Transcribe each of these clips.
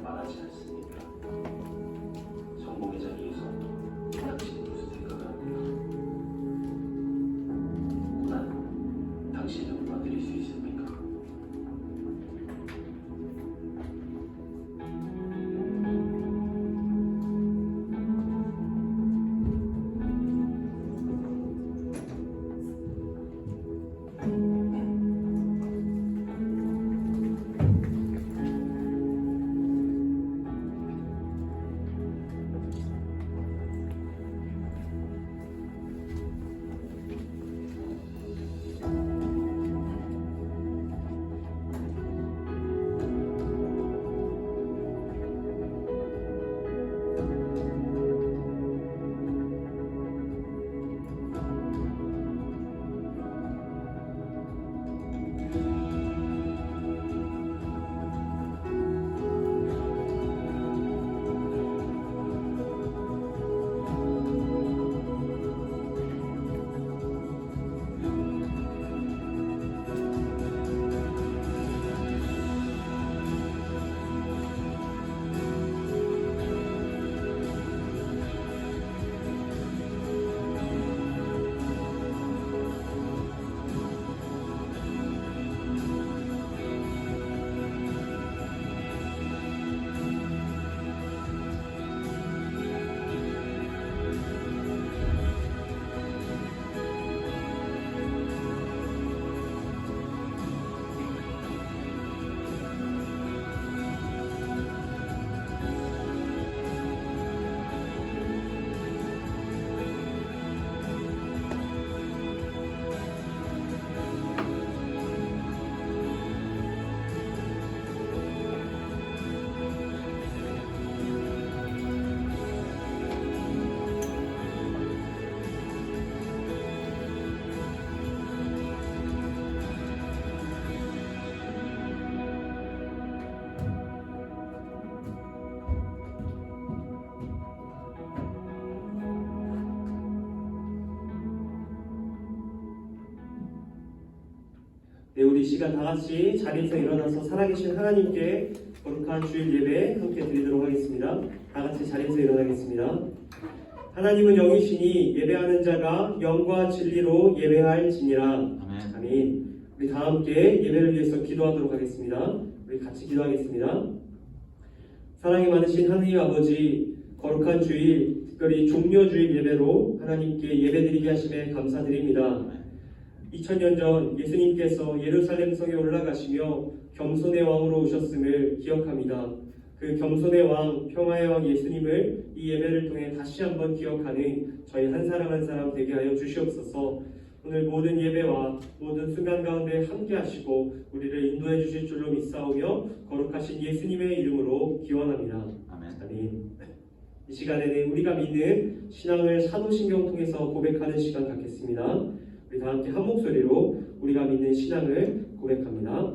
말하지 않습니까? 성공의 자리에서 당신은 무슨 생각을 합니까? 고난 당신을 도와드릴 수 있습니까? 네, 우리 시간 다 같이 자리에서 일어나서 살아계신 하나님께 거룩한 주일 예배 함께 드리도록 하겠습니다. 다 같이 자리에서 일어나겠습니다. 하나님은 영이시니 예배하는 자가 영과 진리로 예배할지니라. 아멘. 우리 다 함께 예배를 위해서 기도하도록 하겠습니다. 우리 같이 기도하겠습니다. 사랑이 많으신 하느님 아버지, 거룩한 주일, 특별히 종려주일 예배로 하나님께 예배드리게 하심에 감사드립니다. 2000년 전 예수님께서 예루살렘 성에 올라가시며 겸손의 왕으로 오셨음을 기억합니다. 그 겸손의 왕, 평화의 왕 예수님을 이 예배를 통해 다시 한번 기억하는 저희 한 사람 한 사람 되게 하여 주시옵소서. 오늘 모든 예배와 모든 순간 가운데 함께 하시고 우리를 인도해 주실 줄로 믿사오며 거룩하신 예수님의 이름으로 기원합니다. 아멘. 이 시간에는 우리가 믿는 신앙을 사도신경 통해서 고백하는 시간 갖겠습니다. 우리 다 함께 한 목소리로 우리가 믿는 신앙을 고백합니다.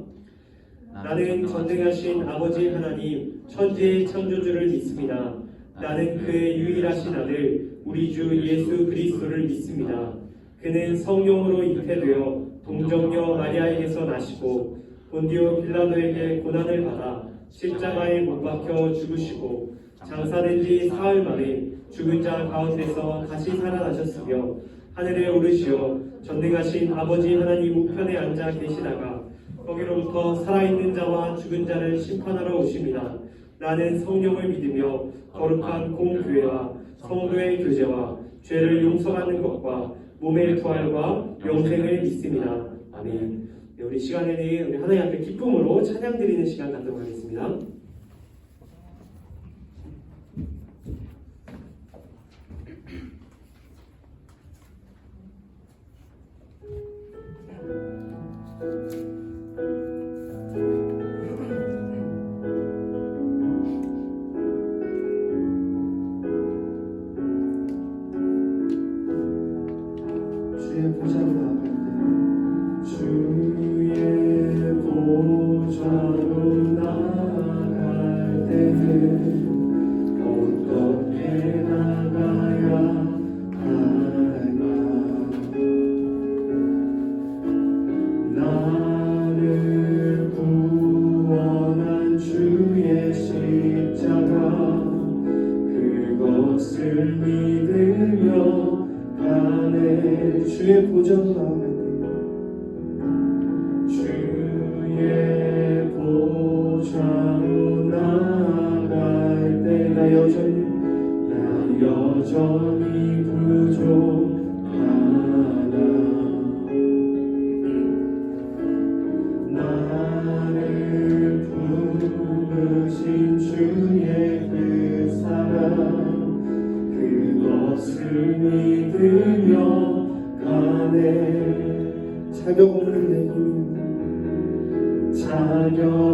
나는 전능하신 아버지 하나님 천지의 창조주를 믿습니다. 나는 그의 유일하신 아들 우리 주 예수 그리스도를 믿습니다. 그는 성령으로 잉태되어 동정녀 마리아에게서 나시고 본디오 빌라도에게 고난을 받아 십자가에 못 박혀 죽으시고 장사된 지 사흘 만에 죽은 자 가운데서 다시 살아나셨으며 하늘에 오르시어 전능하신 아버지 하나님 우편에 앉아 계시다가 거기로부터 살아있는 자와 죽은 자를 심판하러 오십니다. 나는 성령을 믿으며 거룩한 공교회와 성도의 교제와 죄를 용서받는 것과 몸의 부활과 영생을 믿습니다. 아멘. 네, 우리 시간에는 우리 하나님 앞에 기쁨으로 찬양 드리는 시간 갖도록 하겠습니다. 주의 보좌로 나아갈 때 주의 보좌로 나아갈 때는 어떻게 나가야 하나 나를 구원한 주의 신 주의 보좌로 나아갈 때 주의 보좌로 나아갈 때 나 여전히 부족하다. 나를 부르신 주의 그 사랑 그것을 믿으며 가네. 자격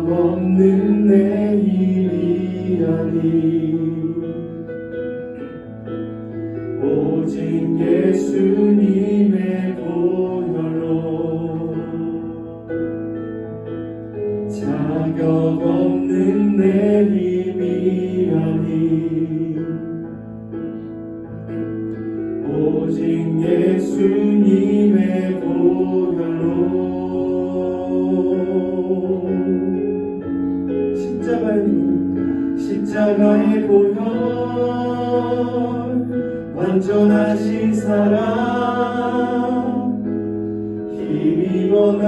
없는 내 힘이 아니 오직 예수님의 보혈로 자격 없는 내 힘이 아니 오직 예수님의 보혈로 십자가의 보혈 완전하신 사랑 힘입어 나아갑니다.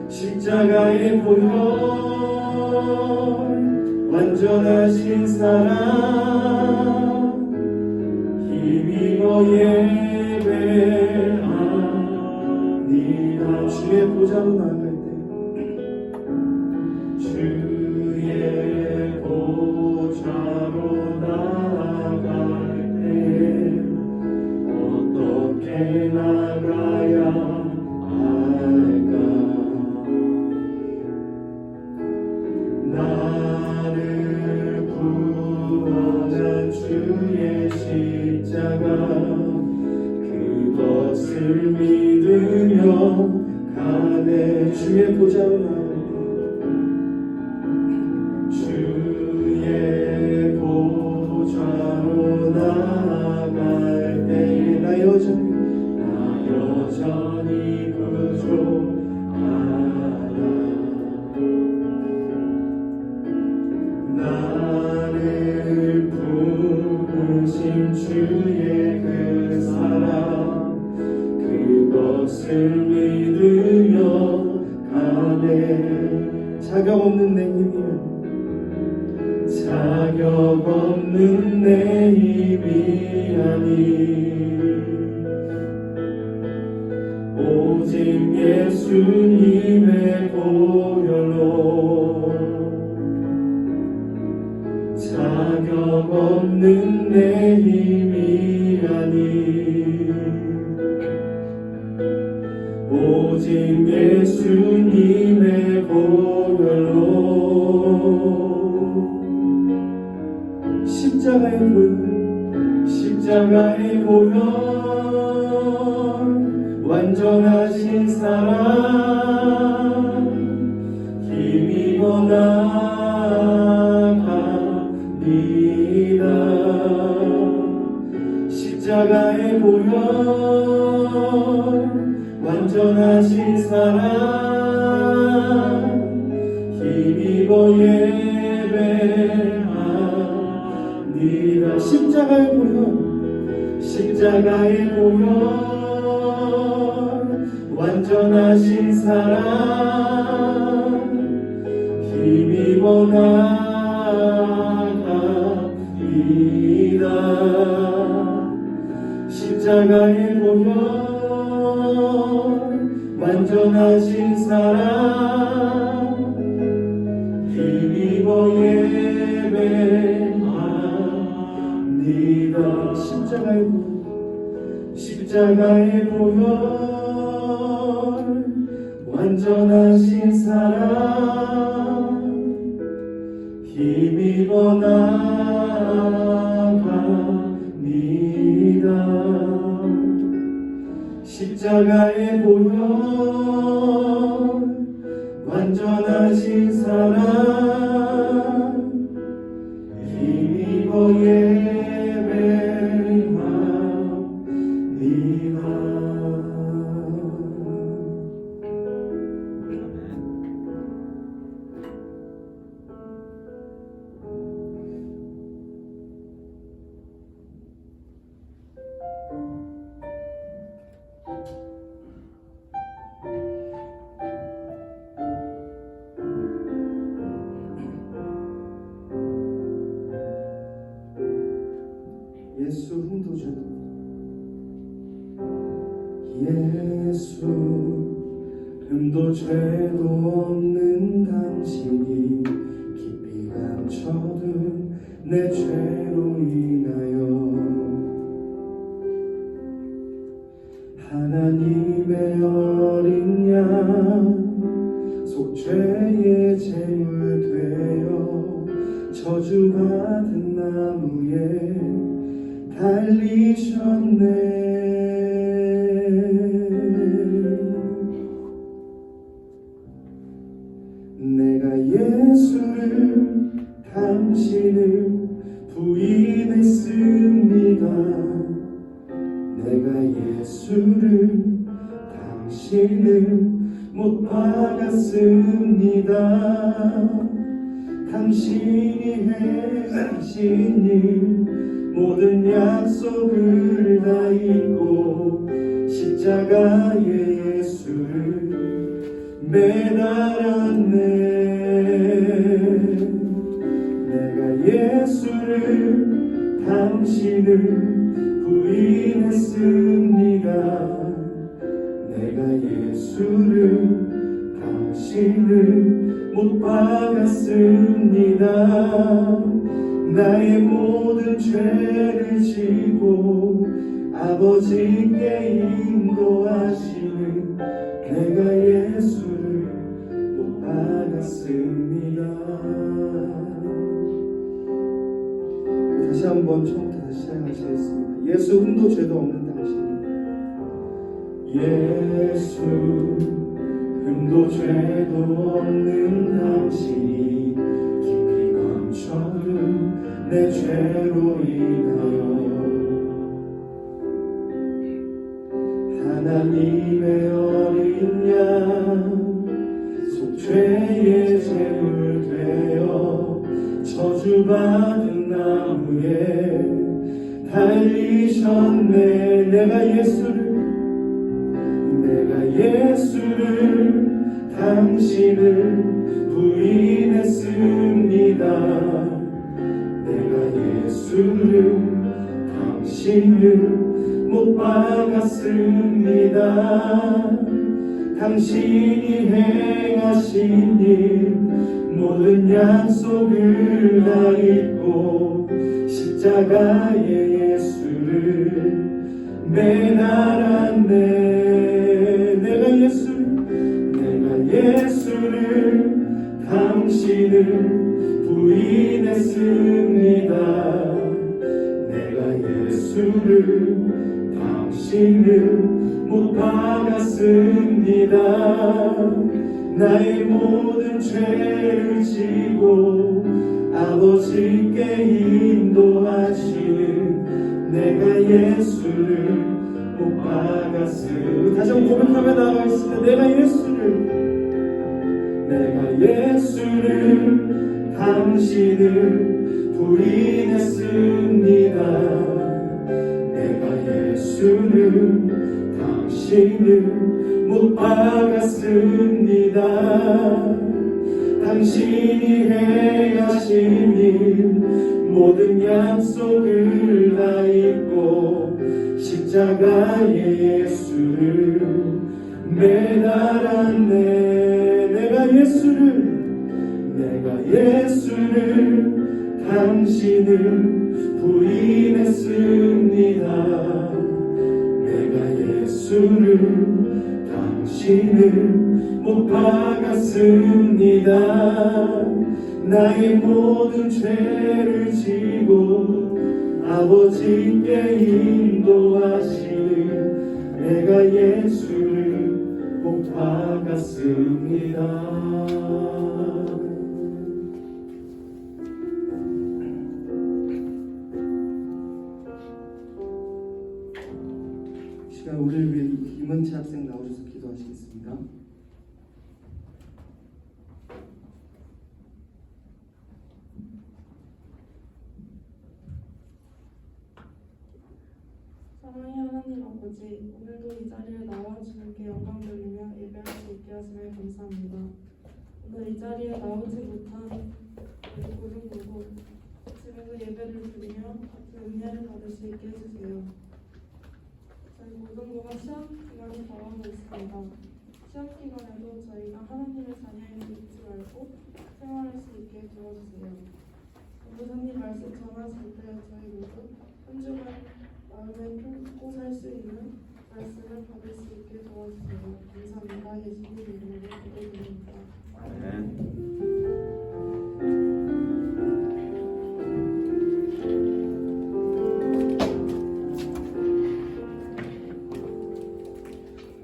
십자가의 보혈 완전하신 사랑 힘입어 예배합니다. 주의 보좌로 나아갈 때 주의 보좌로 나아갈 때 어떻게 나가야 할까? 나를 구원한 주의 십자가 그것을 믿으며 가네. 주의 보좌로 나아갈 때 주의 보좌로 나아갈 때 나 여전히 부족하다. 나를 부르신 주의 그 사랑 그것을 믿으며 가네. 자격 없는 내 힘이 아니 오직 예수님의 보혈로 자격 없는 내 힘이 아니 오직 예수님의 보혈로 십자가의 보혈 완전하신 사랑 힘입어 나아갑니다. 십자가의 보혈 완전하신 사랑 힘입어 예배합니다. 십자가의 보혈 완전하신 사랑 힘입어 나아갑니다. 십자가의 보혈 완전하신 사랑 힘입어 예배합니다. 십자가의 보혈 완전하신 사랑 힘입어 나아갑니다. 십자가의 보혈 완전하신 사랑 힘입어 예배합니다. 흠도 죄도 없는 당신이 깊이 감춰둔 내 죄로 인하여 하나님의 어린 양 속죄의 제물 되어 저주받은 나무에 달리셨네. 내가 예수를 당신을 부인했습니다. 내가 예수를 당신을 못 박았습니다. 당신이 행하신 일 모든 약속을 다 잊고 십자가에 예수를 매달았네. 내가 예수를 당신을 부인했습니다. 내가 예수를 당신을 못 박았습니다. 나의 모든 죄를 지고 아버지께 인도하시는 내가 예수를 못 박았습니다. 다시 한번 처음부터 시작하시겠습니다. 예수 흠도 죄도 없는 당신, 예수 흠도 죄도 없는 당신이 깊이 감춰둔 내 죄로 인하여 하나님의 어린 양 속죄의 제물 되어 저주받은 나무에 달리셨네. 내가 예수를 당신을 부인했습니다. 내가 예수를 당신을 못 박았습니다. 당신이 행하신 일 모든 약속을 다 잊고 십자가에 예수를 매달았네. 내가 예수를 당신을 부인했습니다. 내가 예수를 당신을 못 박았습니다. 나의 모든 죄를 지고 아버지께 인도하시는 내가 예수를 못 박았습니다. 다시 한번 고백하며 나아가겠습니다. 내가 예수를 당신을 부인했습니다. 내가 예수를 당신을 못 박았습니다. 당신이 행하신 일 모든 약속을 다 잊고 십자가에 예수를 매달았네. 내가 예수를 당신을 부인했습니다. 내가 예수를 당신을 못 박았습니다. 나의 모든 죄를 지고 아버지께 인도하시는 내가 예수를 못 박았습니다. 시간 우리를 위해 김은채 학생 나오셔서 기도하시겠습니다. 사랑의 하나님 아버지, 오늘도 이 자리에 나와 주님께 영광 돌리며 예배할 수 있게 하심에 감사합니다. 오늘 이 자리에 나오지 못한 우리 구름 보고 집에서 예배를 드리며 그 은혜를 받을 수 있게 해주세요. 저희 모든 구가 시험 기간이 다가오고 있습니다. 시험 기간에도 저희가 하나님의 자녀임을 잊지 말고 생활할 수 있게 도와주세요. 전도사님 말씀 전하실 때 저희 모두 한 주간 마음에 품고 살 수 있는 말씀을 받을 수 있게 도와주세요. 감사합니다. 예수님 이름으로 기도드립니다. 아멘.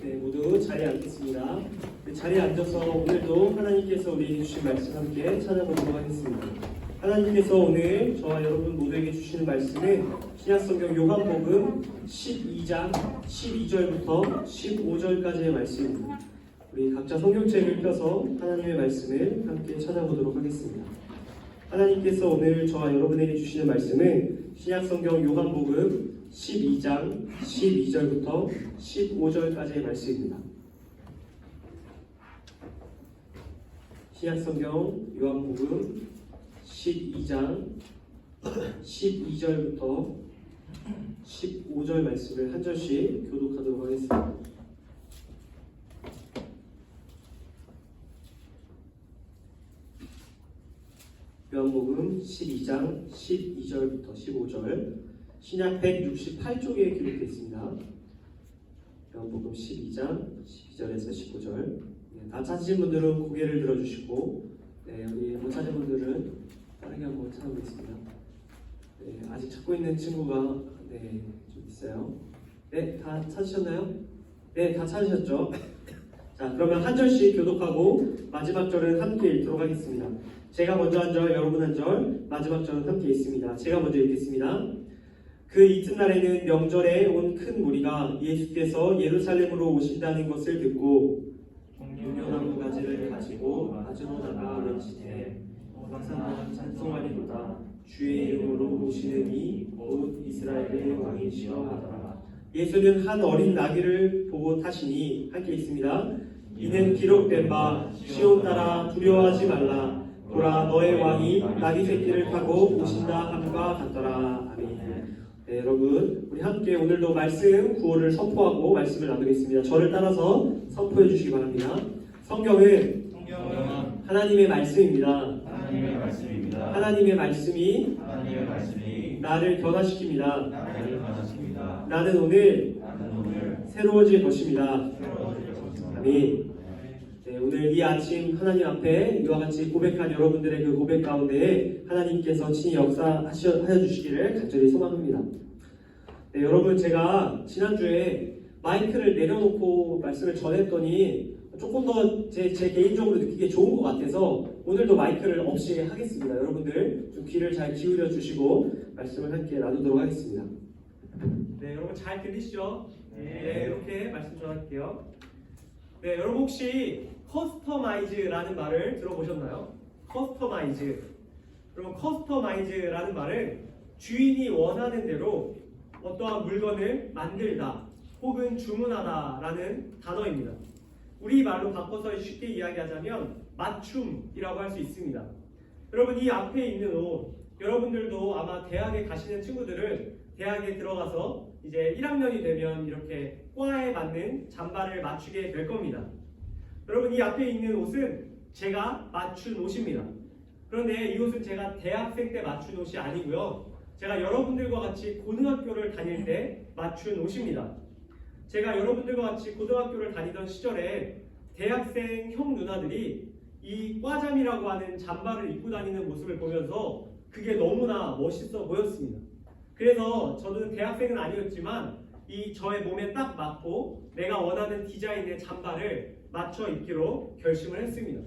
네, 모두 자리에 앉겠습니다. 네, 자리에 앉아서 오늘도 하나님께서 우리에게 주신 말씀 함께 찾아보도록 하겠습니다. 하나님께서 오늘 저와 여러분 모두에게 주시는 말씀은 신약성경 요한복음 12장 12절부터 15절까지의 말씀입니다. 우리 각자 성경책을 펴서 하나님의 말씀을 함께 찾아보도록 하겠습니다. 하나님께서 오늘 저와 여러분에게 주시는 말씀은 신약성경 요한복음 12장 12절부터 15절까지의 말씀입니다. 신약성경 요한복음 12장 12절부터 15절 말씀을 한 절씩 교독하도록 하겠습니다. 요한복음 12장 12절부터 15절 신약 168쪽에 기록되어 있습니다. 요한복음 12장 12절에서 15절 다 찾으신 분들은 고개를 들어주시고 우리 못 찾은 분들은 빠르게 한번 찾아보겠습니다. 아직 찾고 있는 친구가 좀 있어요. 다 찾으셨나요? 다 찾으셨죠? 자, 그러면 한 절씩 교독하고 마지막 절은 함께 읽도록 하겠습니다. 제가 먼저 한 절, 여러분 한 절, 마지막 절은 함께 읽습니다. 제가 먼저 읽겠습니다. 그 이튿날에는 명절에 온 큰 무리가 예수께서 예루살렘으로 오신다는 것을 듣고 유명한 가지를 가지고 맞으러 나가 외치되 호산나 찬송하리로다 주의 이름으로 오시는 이 곧 이스라엘의 왕이시여 하더라. 예수는 한 어린 나귀를 보고 타시니 함께 있습니다. 이는 기록된 바 시온 따라 두려워하지 말라 보라 너의 왕이 나귀 새끼를 타고 오신다 함과 같더라. 아멘. 네, 여러분 우리 함께 오늘도 말씀 구호를 선포하고 말씀을 나누겠습니다. 저를 따라서 선포해 주시기 바랍니다. 성경은 하나님의 말씀입니다. 하나님의 말씀이 나를 변화시킵니다. 나는 오늘 새로워질 것입니다. 아멘. 네, 오늘 이 아침 하나님 앞에 이와 같이 고백한 여러분들의 그 고백 가운데 하나님께서 친히 역사하여 주시기를 간절히 소망합니다. 네, 여러분 제가 지난주에 마이크를 내려놓고 말씀을 전했더니 조금 더 제 개인적으로 느끼기에 좋은 것 같아서 오늘도 마이크를 없이 하겠습니다. 여러분들 좀 귀를 잘 기울여 주시고 말씀을 함께 나누도록 하겠습니다. 네, 여러분 잘 들리시죠? 네, 이렇게 말씀 전할게요. 네, 여러분 혹시 커스터마이즈라는 말을 들어보셨나요? 커스터마이즈. 여러분 커스터마이즈라는 말은 주인이 원하는 대로 어떠한 물건을 만들다 혹은 주문하다라는 단어입니다. 우리 말로 바꿔서 쉽게 이야기하자면 맞춤이라고 할 수 있습니다. 여러분 이 앞에 있는 옷, 여러분들도 아마 대학에 가시는 친구들은 대학에 들어가서 이제 1학년이 되면 이렇게 과에 맞는 잠바를 맞추게 될 겁니다. 여러분 이 앞에 있는 옷은 제가 맞춘 옷입니다. 그런데 이 옷은 제가 대학생 때 맞춘 옷이 아니고요. 제가 여러분들과 같이 고등학교를 다닐 때 맞춘 옷입니다. 제가 여러분들과 같이 고등학교를 다니던 시절에 대학생 형 누나들이 이 과잠이라고 하는 잠바를 입고 다니는 모습을 보면서 그게 너무나 멋있어 보였습니다. 그래서 저는 대학생은 아니었지만 이 저의 몸에 딱 맞고 내가 원하는 디자인의 잠바를 맞춰 입기로 결심을 했습니다.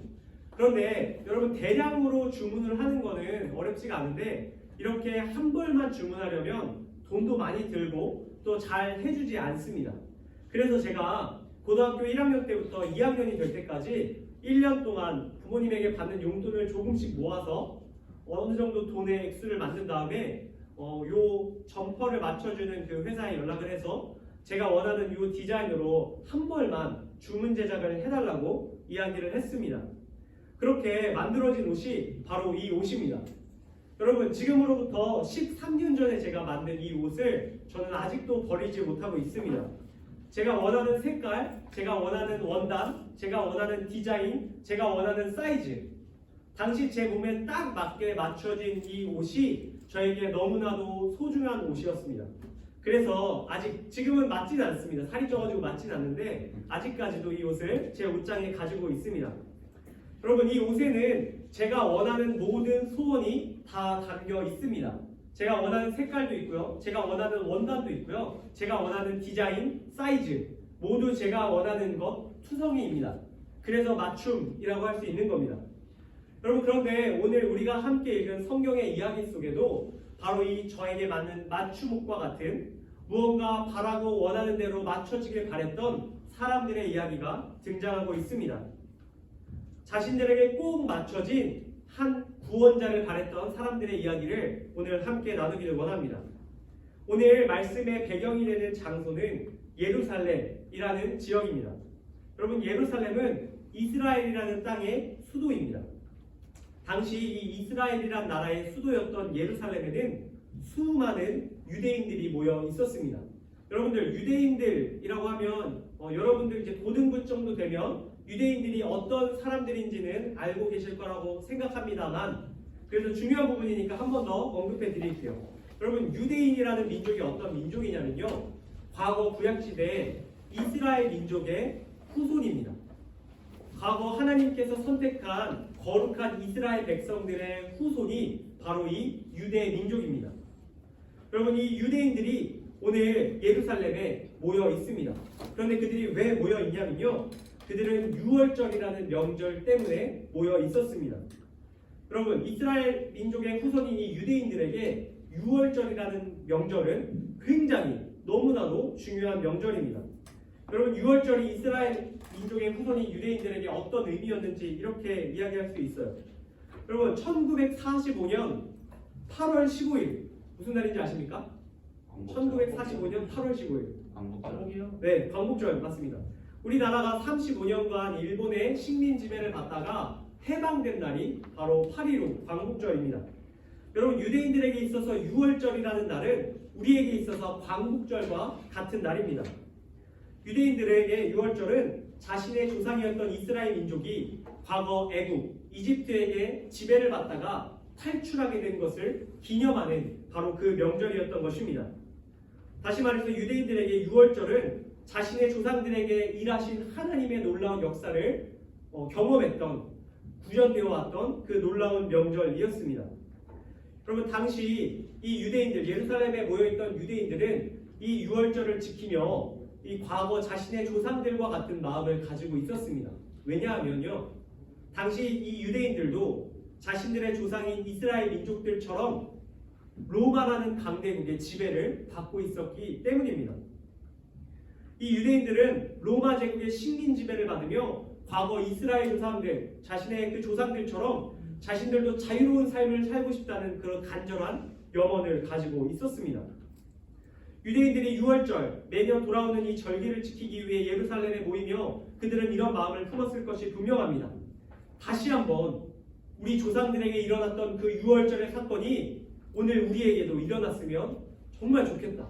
그런데 여러분 대량으로 주문을 하는 거는 어렵지가 않은데 이렇게 한 벌만 주문하려면 돈도 많이 들고 또 잘 해주지 않습니다. 그래서 제가 고등학교 1학년 때부터 2학년이 될 때까지 1년 동안 부모님에게 받는 용돈을 조금씩 모아서 어느 정도 돈의 액수를 만든 다음에 요 점퍼를 맞춰주는 그 회사에 연락을 해서 제가 원하는 요 디자인으로 한 벌만 주문 제작을 해달라고 이야기를 했습니다. 그렇게 만들어진 옷이 바로 이 옷입니다. 여러분 지금으로부터 13년 전에 제가 만든 이 옷을 저는 아직도 버리지 못하고 있습니다. 제가 원하는 색깔, 제가 원하는 원단, 제가 원하는 디자인, 제가 원하는 사이즈, 당시 제 몸에 딱 맞게 맞춰진 이 옷이 저에게 너무나도 소중한 옷이었습니다. 그래서 아직 지금은 맞진 않습니다. 살이 쪄가지고 맞진 않는데 아직까지도 이 옷을 제 옷장에 가지고 있습니다. 여러분, 이 옷에는 제가 원하는 모든 소원이 다 담겨 있습니다. 제가 원하는 색깔도 있고요, 제가 원하는 원단도 있고요, 제가 원하는 디자인, 사이즈 모두 제가 원하는 것 투성이입니다. 그래서 맞춤이라고 할 수 있는 겁니다. 여러분, 그런데 오늘 우리가 함께 읽은 성경의 이야기 속에도 바로 이 저에게 맞는 맞춤옷과 같은 무언가 바라고 원하는 대로 맞춰지길 바랬던 사람들의 이야기가 등장하고 있습니다. 자신들에게 꼭 맞춰진 한 구원자를 바랬던 사람들의 이야기를 오늘 함께 나누기를 원합니다. 오늘 말씀의 배경이 되는 장소는 예루살렘이라는 지역입니다. 여러분, 예루살렘은 이스라엘이라는 땅의 수도입니다. 당시 이 이스라엘이란 나라의 수도였던 예루살렘에는 수많은 유대인들이 모여 있었습니다. 여러분들, 유대인들이라고 하면 여러분들 이제 고등부 정도 되면 유대인들이 어떤 사람들인지는 알고 계실 거라고 생각합니다만, 그래서 중요한 부분이니까 한 번 더 언급해 드릴게요. 여러분, 유대인이라는 민족이 어떤 민족이냐면요, 과거 구약시대에 이스라엘 민족의 후손입니다. 과거 하나님께서 선택한 거룩한 이스라엘 백성들의 후손이 바로 이 유대 민족입니다. 여러분, 이 유대인들이 오늘 예루살렘에 모여 있습니다. 그런데 그들이 왜 모여 있냐면요, 그들은 유월절이라는 명절 때문에 모여 있었습니다. 여러분, 이스라엘 민족의 후손인 이 유대인들에게 유월절이라는 명절은 굉장히 너무나도 중요한 명절입니다. 여러분, 유월절이 이스라엘 민족의 후손인 유대인들에게 어떤 의미였는지 이렇게 이야기할 수 있어요. 여러분, 1945년 8월 15일 무슨 날인지 아십니까? 1945년 8월 15일 광복이요? 네, 광복절 맞습니다. 우리나라가 35년간 일본의 식민 지배를 받다가 해방된 날이 바로 8.15 광복절입니다. 여러분, 유대인들에게 있어서 6월절이라는 날은 우리에게 있어서 광복절과 같은 날입니다. 유대인들에게 6월절은 자신의 조상이었던 이스라엘 민족이 과거 애국, 이집트에게 지배를 받다가 탈출하게 된 것을 기념하는 바로 그 명절이었던 것입니다. 다시 말해서 유대인들에게 6월절은 자신의 조상들에게 일하신 하나님의 놀라운 역사를 경험했던, 구현되어 왔던 그 놀라운 명절이었습니다. 여러분, 당시 이 유대인들, 예루살렘에 모여있던 유대인들은 이 6월절을 지키며 이 과거 자신의 조상들과 같은 마음을 가지고 있었습니다. 왜냐하면요, 당시 이 유대인들도 자신들의 조상인 이스라엘 민족들처럼 로마라는 강대국의 지배를 받고 있었기 때문입니다. 이 유대인들은 로마 제국의 식민 지배를 받으며 과거 이스라엘 조상들, 자신의 그 조상들처럼 자신들도 자유로운 삶을 살고 싶다는 그런 간절한 염원을 가지고 있었습니다. 유대인들이 6월절, 매년 돌아오는 이 절기를 지키기 위해 예루살렘에 모이며 그들은 이런 마음을 품었을 것이 분명합니다. 다시 한번 우리 조상들에게 일어났던 그 6월절의 사건이 오늘 우리에게도 일어났으면 정말 좋겠다.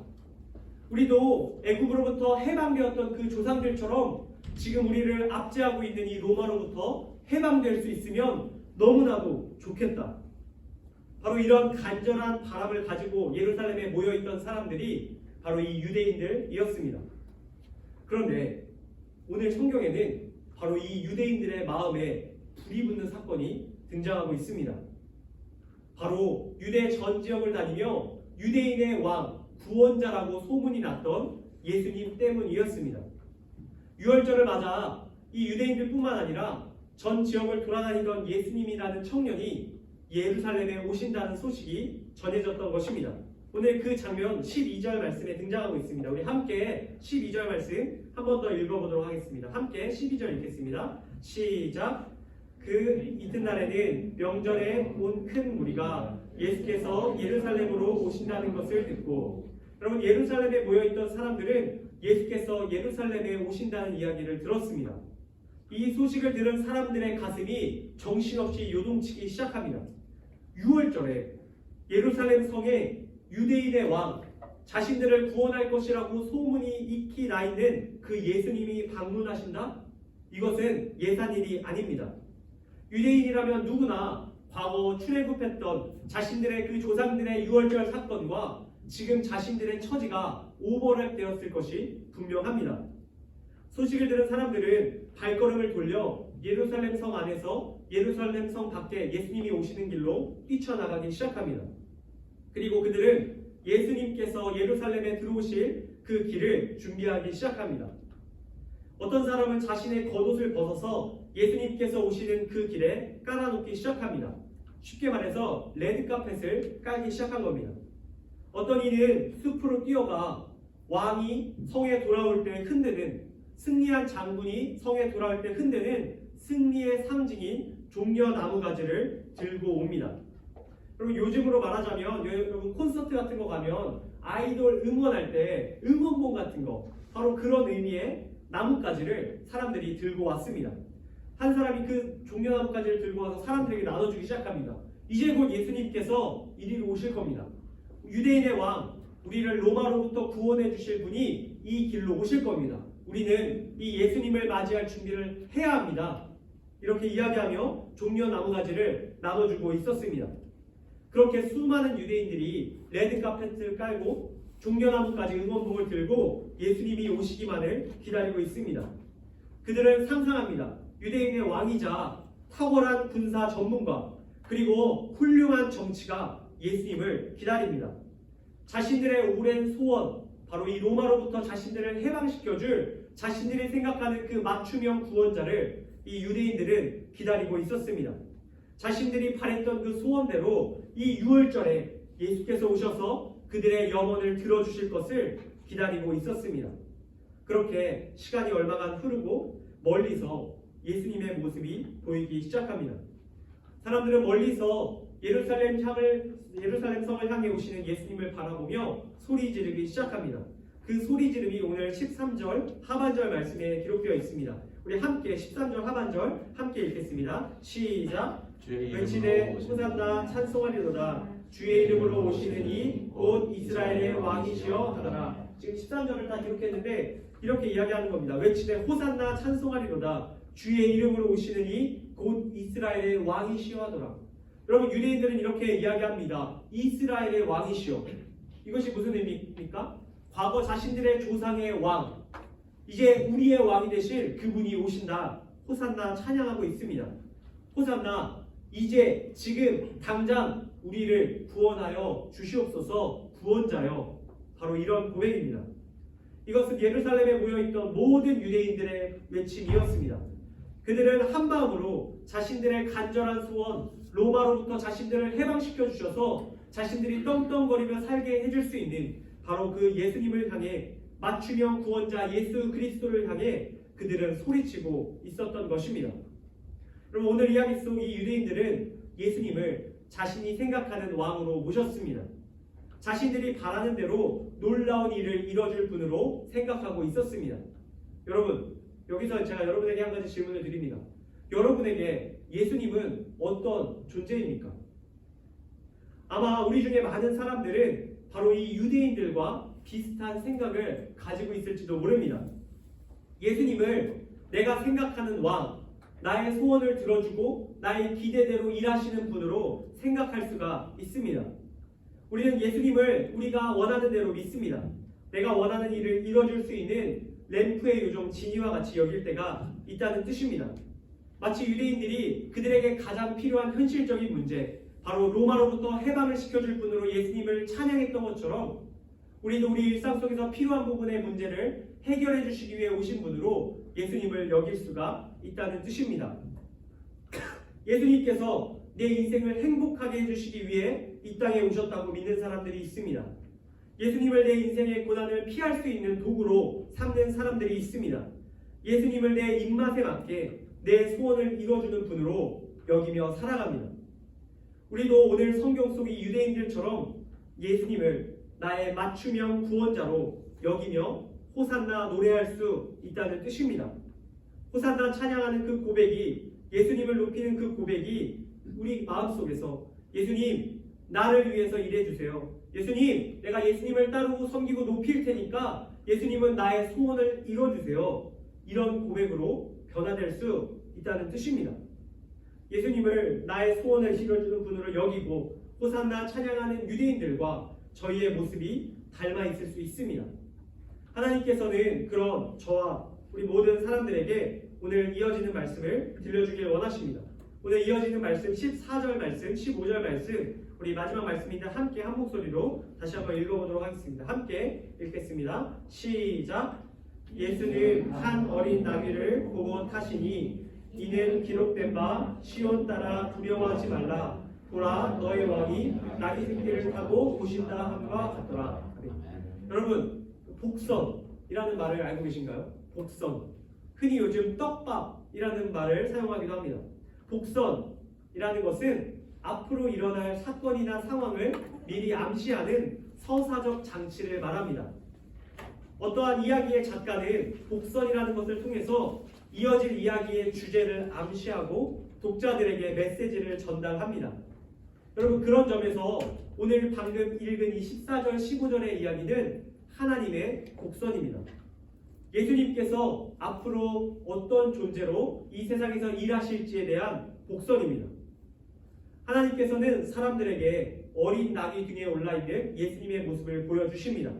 우리도 애국으로부터 해방되었던 그 조상들처럼 지금 우리를 압제하고 있는 이 로마로부터 해방될 수 있으면 너무나도 좋겠다. 바로 이런 간절한 바람을 가지고 예루살렘에 모여있던 사람들이 바로 이 유대인들이었습니다. 그런데 오늘 성경에는 바로 이 유대인들의 마음에 불이 붙는 사건이 등장하고 있습니다. 바로 유대 전 지역을 다니며 유대인의 왕, 구원자라고 소문이 났던 예수님 때문이었습니다. 6월절을 맞아 이 유대인들뿐만 아니라 전 지역을 돌아다니던 예수님이라는 청년이 예루살렘에 오신다는 소식이 전해졌던 것입니다. 오늘 그 장면 12절 말씀에 등장하고 있습니다. 우리 함께 12절 말씀 한 번 더 읽어보도록 하겠습니다. 함께 12절 읽겠습니다. 시작. 그 이튿날에는 명절에 온 큰 무리가 예수께서 예루살렘으로 오신다는 것을 듣고, 여러분, 예루살렘에 모여있던 사람들은 예수께서 예루살렘에 오신다는 이야기를 들었습니다. 이 소식을 들은 사람들의 가슴이 정신없이 요동치기 시작합니다. 6월절에 예루살렘 성에 유대인의 왕, 자신들을 구원할 것이라고 소문이 익히 나 있는 그 예수님이 방문하신다? 이것은 예산일이 아닙니다. 유대인이라면 누구나 과거 출애굽했던 자신들의 그 조상들의 유월절 사건과 지금 자신들의 처지가 오버랩되었을 것이 분명합니다. 소식을 들은 사람들은 발걸음을 돌려 예루살렘 성 안에서 예루살렘 성 밖에 예수님이 오시는 길로 뛰쳐나가기 시작합니다. 그리고 그들은 예수님께서 예루살렘에 들어오실 그 길을 준비하기 시작합니다. 어떤 사람은 자신의 겉옷을 벗어서 예수님께서 오시는 그 길에 깔아놓기 시작합니다. 쉽게 말해서 레드카펫을 깔기 시작한 겁니다. 어떤 이는 숲으로 뛰어가 왕이 성에 돌아올 때 흔드는, 승리한 장군이 성에 돌아올 때 흔드는 승리의 상징인 종려나무 가지를 들고 옵니다. 그리고 요즘으로 말하자면 여러분 콘서트 같은 거 가면 아이돌 응원할 때 응원봉 같은 거, 바로 그런 의미의 나뭇가지를 사람들이 들고 왔습니다. 한 사람이 그 종려나뭇가지를 들고 와서 사람들에게 나눠주기 시작합니다. 이제 곧 예수님께서 이리로 오실 겁니다. 유대인의 왕, 우리를 로마로부터 구원해 주실 분이 이 길로 오실 겁니다. 우리는 이 예수님을 맞이할 준비를 해야 합니다. 이렇게 이야기하며 종려나무가지를 나눠주고 있었습니다. 그렇게 수많은 유대인들이 레드카펫을 깔고 종려나무까지 응원봉을 들고 예수님이 오시기만을 기다리고 있습니다. 그들은 상상합니다. 유대인의 왕이자 탁월한 군사 전문가, 그리고 훌륭한 정치가 예수님을 기다립니다. 자신들의 오랜 소원, 바로 이 로마로부터 자신들을 해방시켜줄 자신들이 생각하는 그 맞춤형 구원자를 이 유대인들은 기다리고 있었습니다. 자신들이 바랬던 그 소원대로 이 유월절에 예수께서 오셔서 그들의 염원을 들어주실 것을 기다리고 있었습니다. 그렇게 시간이 얼마간 흐르고 멀리서 예수님의 모습이 보이기 시작합니다. 사람들은 멀리서 예루살렘 성을 향해 오시는 예수님을 바라보며 소리 지르기 시작합니다. 그 소리 지름이 오늘 13절 하반절 말씀에 기록되어 있습니다. 우리 함께 13절 하반절 함께 읽겠습니다. 시작. 외치되 호산나 찬송하리로다. 주의 이름으로 오시는 이 곧 이스라엘의 왕이시여 하더라. 지금 13절을 다 기록했는데 이렇게 이야기하는 겁니다. 외치되 호산나 찬송하리로다. 주의 이름으로 오시는 이 곧 이스라엘의 왕이시여 하더라. 여러분, 유대인들은 이렇게 이야기합니다. 이스라엘의 왕이시여. 이것이 무슨 의미입니까? 과거 자신들의 조상의 왕, 이제 우리의 왕이 되실 그분이 오신다. 호산나 찬양하고 있습니다. 호산나, 이제 지금 당장 우리를 구원하여 주시옵소서. 구원자여. 바로 이런 고백입니다. 이것은 예루살렘에 모여있던 모든 유대인들의 외침이었습니다. 그들은 한마음으로 자신들의 간절한 소원, 로마로부터 자신들을 해방시켜 주셔서 자신들이 떵떵거리며 살게 해줄 수 있는 바로 그 예수님을 향해, 맞춤형 구원자 예수 그리스도를 향해 그들은 소리치고 있었던 것입니다. 그럼 오늘 이야기 속 이 유대인들은 예수님을 자신이 생각하는 왕으로 모셨습니다. 자신들이 바라는 대로 놀라운 일을 이뤄줄 분으로 생각하고 있었습니다. 여러분, 여기서 제가 여러분에게 한 가지 질문을 드립니다. 여러분에게 예수님은 어떤 존재입니까? 아마 우리 중에 많은 사람들은 바로 이 유대인들과 비슷한 생각을 가지고 있을지도 모릅니다. 예수님을 내가 생각하는 왕, 나의 소원을 들어주고 나의 기대대로 일하시는 분으로 생각할 수가 있습니다. 우리는 예수님을 우리가 원하는 대로 믿습니다. 내가 원하는 일을 이뤄줄 수 있는 램프의 요정 지니와 같이 여길 때가 있다는 뜻입니다. 마치 유대인들이 그들에게 가장 필요한 현실적인 문제, 바로 로마로부터 해방을 시켜줄 분으로 예수님을 찬양했던 것처럼 우리도 우리 일상 속에서 필요한 부분의 문제를 해결해 주시기 위해 오신 분으로 예수님을 여길 수가 있다는 뜻입니다. 예수님께서 내 인생을 행복하게 해주시기 위해 이 땅에 오셨다고 믿는 사람들이 있습니다. 예수님을 내 인생의 고난을 피할 수 있는 도구로 삼는 사람들이 있습니다. 예수님을 내 입맛에 맞게 내 소원을 이뤄주는 분으로 여기며 살아갑니다. 우리도 오늘 성경 속의 유대인들처럼 예수님을 나의 맞춤형 구원자로 여기며 호산나 노래할 수 있다는 뜻입니다. 호산나 찬양하는 그 고백이, 예수님을 높이는 그 고백이 우리 마음속에서 예수님 나를 위해서 일해주세요. 예수님, 내가 예수님을 따르고 섬기고 높일 테니까 예수님은 나의 소원을 이뤄주세요. 이런 고백으로 변화될 수 있다는 뜻입니다. 예수님을 나의 소원을 이뤄주는 분으로 여기고 호산나 찬양하는 유대인들과 저희의 모습이 닮아 있을 수 있습니다. 하나님께서는 그런 저와 우리 모든 사람들에게 오늘 이어지는 말씀을 들려주길 원하십니다. 오늘 이어지는 말씀 14절 말씀, 15절 말씀, 우리 마지막 말씀인데 함께 한 목소리로 다시 한번 읽어보도록 하겠습니다. 함께 읽겠습니다. 시작. 예수는 한 어린 나귀를 보고 타시니 이는 기록된 바 시온 따라 두려워하지 말라. 보라 너의 왕이 나귀 새끼를 타고 오신다 함과 같더라. 여러분, 복선이라는 말을 알고 계신가요? 복선. 흔히 요즘 떡밥이라는 말을 사용하기도 합니다. 복선이라는 것은 앞으로 일어날 사건이나 상황을 미리 암시하는 서사적 장치를 말합니다. 어떠한 이야기의 작가는 복선이라는 것을 통해서 이어질 이야기의 주제를 암시하고 독자들에게 메시지를 전달합니다. 여러분, 그런 점에서 오늘 방금 읽은 이 14절, 15절의 이야기는 하나님의 복선입니다. 예수님께서 앞으로 어떤 존재로 이 세상에서 일하실지에 대한 복선입니다. 하나님께서는 사람들에게 어린 나귀 등에 올라있는 예수님의 모습을 보여주십니다.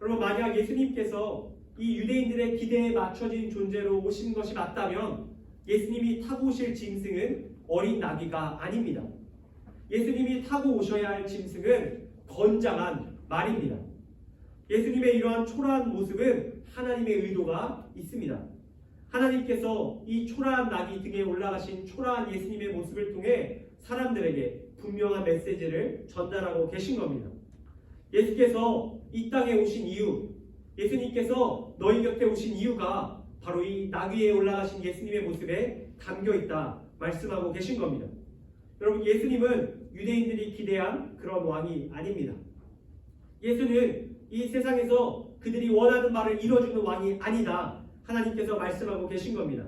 여러분, 만약 예수님께서 이 유대인들의 기대에 맞춰진 존재로 오신 것이 맞다면 예수님이 타고 오실 짐승은 어린 나귀가 아닙니다. 예수님이 타고 오셔야 할 짐승은 건장한 말입니다. 예수님의 이러한 초라한 모습은 하나님의 의도가 있습니다. 하나님께서 이 초라한 나귀 등에 올라가신 초라한 예수님의 모습을 통해 사람들에게 분명한 메시지를 전달하고 계신 겁니다. 예수께서 이 땅에 오신 이유, 예수님께서 너희 곁에 오신 이유가 바로 이 나귀에 올라가신 예수님의 모습에 담겨 있다 말씀하고 계신 겁니다. 여러분, 예수님은 유대인들이 기대한 그런 왕이 아닙니다. 예수는 이 세상에서 그들이 원하는 바를 이뤄주는 왕이 아니다 하나님께서 말씀하고 계신 겁니다.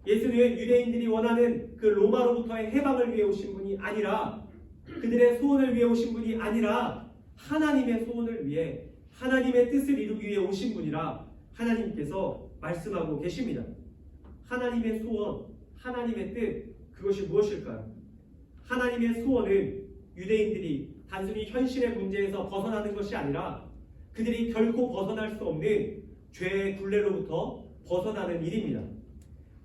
예수는 유대인들이 원하는 그 로마로부터의 해방을 위해 오신 분이 아니라, 그들의 소원을 위해 오신 분이 아니라 하나님의 소원을 위해, 하나님의 뜻을 이루기 위해 오신 분이라 하나님께서 말씀하고 계십니다. 하나님의 소원, 하나님의 뜻, 그것이 무엇일까요? 하나님의 소원은 유대인들이 단순히 현실의 문제에서 벗어나는 것이 아니라 그들이 결코 벗어날 수 없는 죄의 굴레로부터 벗어나는 일입니다.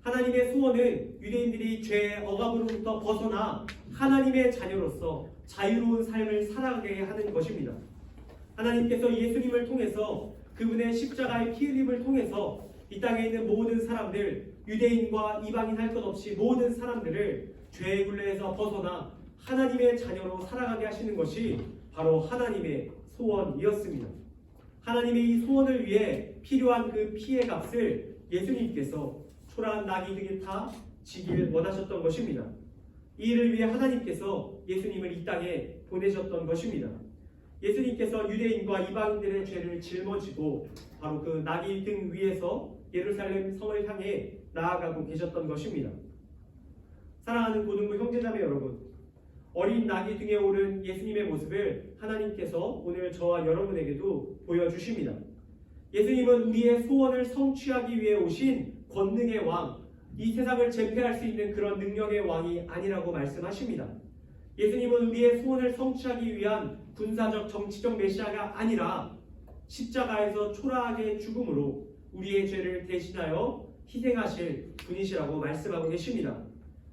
하나님의 소원은 유대인들이 죄의 억압으로부터 벗어나 하나님의 자녀로서 자유로운 삶을 살아가게 하는 것입니다. 하나님께서 예수님을 통해서 그분의 십자가의 피 흘림을 통해서 이 땅에 있는 모든 사람들, 유대인과 이방인 할 것 없이 모든 사람들을 죄의 굴레에서 벗어나 하나님의 자녀로 살아가게 하시는 것이 바로 하나님의 소원이었습니다. 하나님의 이 소원을 위해 필요한 그 피의 값을 예수님께서 초라한 나귀 등에 타 지길 원하셨던 것입니다. 이 일을 위해 하나님께서 예수님을 이 땅에 보내셨던 것입니다. 예수님께서 유대인과 이방인들의 죄를 짊어지고 바로 그 나귀 등 위에서 예루살렘 성을 향해 나아가고 계셨던 것입니다. 사랑하는 고등부 형제자매 여러분, 어린 나귀 등에 오른 예수님의 모습을 하나님께서 오늘 저와 여러분에게도 보여주십니다. 예수님은 우리의 소원을 성취하기 위해 오신 권능의 왕, 이 세상을 제패할 수 있는 그런 능력의 왕이 아니라고 말씀하십니다. 예수님은 우리의 소원을 성취하기 위한 군사적 정치적 메시아가 아니라 십자가에서 초라하게 죽음으로 우리의 죄를 대신하여 희생하실 분이시라고 말씀하고 계십니다.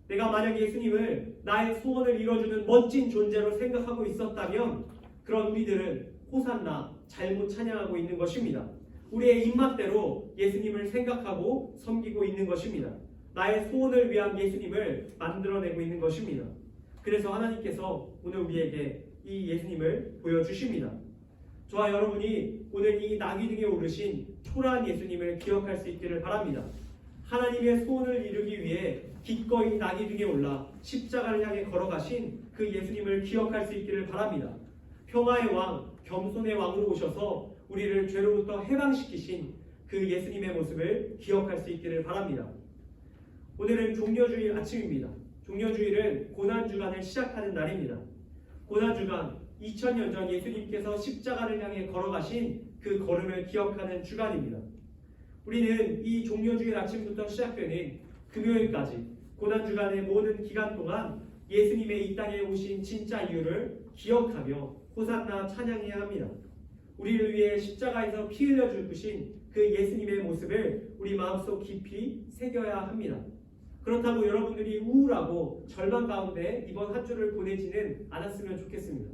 내가 만약 예수님을 나의 소원을 이뤄주는 멋진 존재로 생각하고 있었다면 그런 우리들은 호산나 잘못 찬양하고 있는 것입니다. 우리의 입맛대로 예수님을 생각하고 섬기고 있는 것입니다. 나의 소원을 위한 예수님을 만들어내고 있는 것입니다. 그래서 하나님께서 오늘 우리에게 이 예수님을 보여주십니다. 저와 여러분이 오늘 이 나귀 등에 오르신 초라한 예수님을 기억할 수 있기를 바랍니다. 하나님의 소원을 이루기 위해 기꺼이 나귀 등에 올라 십자가를 향해 걸어가신 그 예수님을 기억할 수 있기를 바랍니다. 평화의 왕, 겸손의 왕으로 오셔서 우리를 죄로부터 해방시키신 그 예수님의 모습을 기억할 수 있기를 바랍니다. 오늘은 종려주일 아침입니다. 종려주일은 고난주간을 시작하는 날입니다. 고난주간, 2000년 전 예수님께서 십자가를 향해 걸어가신 그 걸음을 기억하는 주간입니다. 우리는 이 종료주일 아침부터 시작되는 금요일까지 고난주간의 모든 기간 동안 예수님의 이 땅에 오신 진짜 이유를 기억하며 호산나 찬양해야 합니다. 우리를 위해 십자가에서 피 흘려 죽으신 그 예수님의 모습을 우리 마음속 깊이 새겨야 합니다. 그렇다고 여러분들이 우울하고 절망 가운데 이번 한 주를 보내지는 않았으면 좋겠습니다.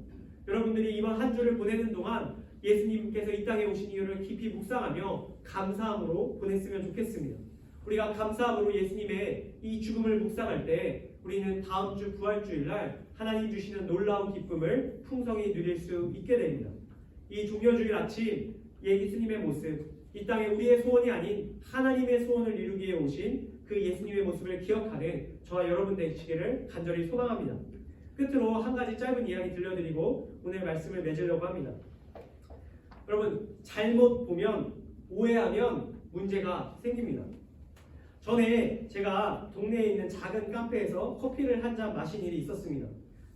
여러분들이 이번 한 주를 보내는 동안 예수님께서 이 땅에 오신 이유를 깊이 묵상하며 감사함으로 보냈으면 좋겠습니다. 우리가 감사함으로 예수님의 이 죽음을 묵상할 때 우리는 다음 주 부활주일 날 하나님 주시는 놀라운 기쁨을 풍성히 누릴 수 있게 됩니다. 이 종료주일 아침 예수님의 모습, 이 땅에 우리의 소원이 아닌 하나님의 소원을 이루기 위해 오신 그 예수님의 모습을 기억하는 저와 여러분 되시기를 간절히 소망합니다. 끝으로 한 가지 짧은 이야기 들려드리고 오늘 말씀을 맺으려고 합니다. 여러분, 잘못 보면 오해하면 문제가 생깁니다. 전에 제가 동네에 있는 작은 카페에서 커피를 한 잔 마신 일이 있었습니다.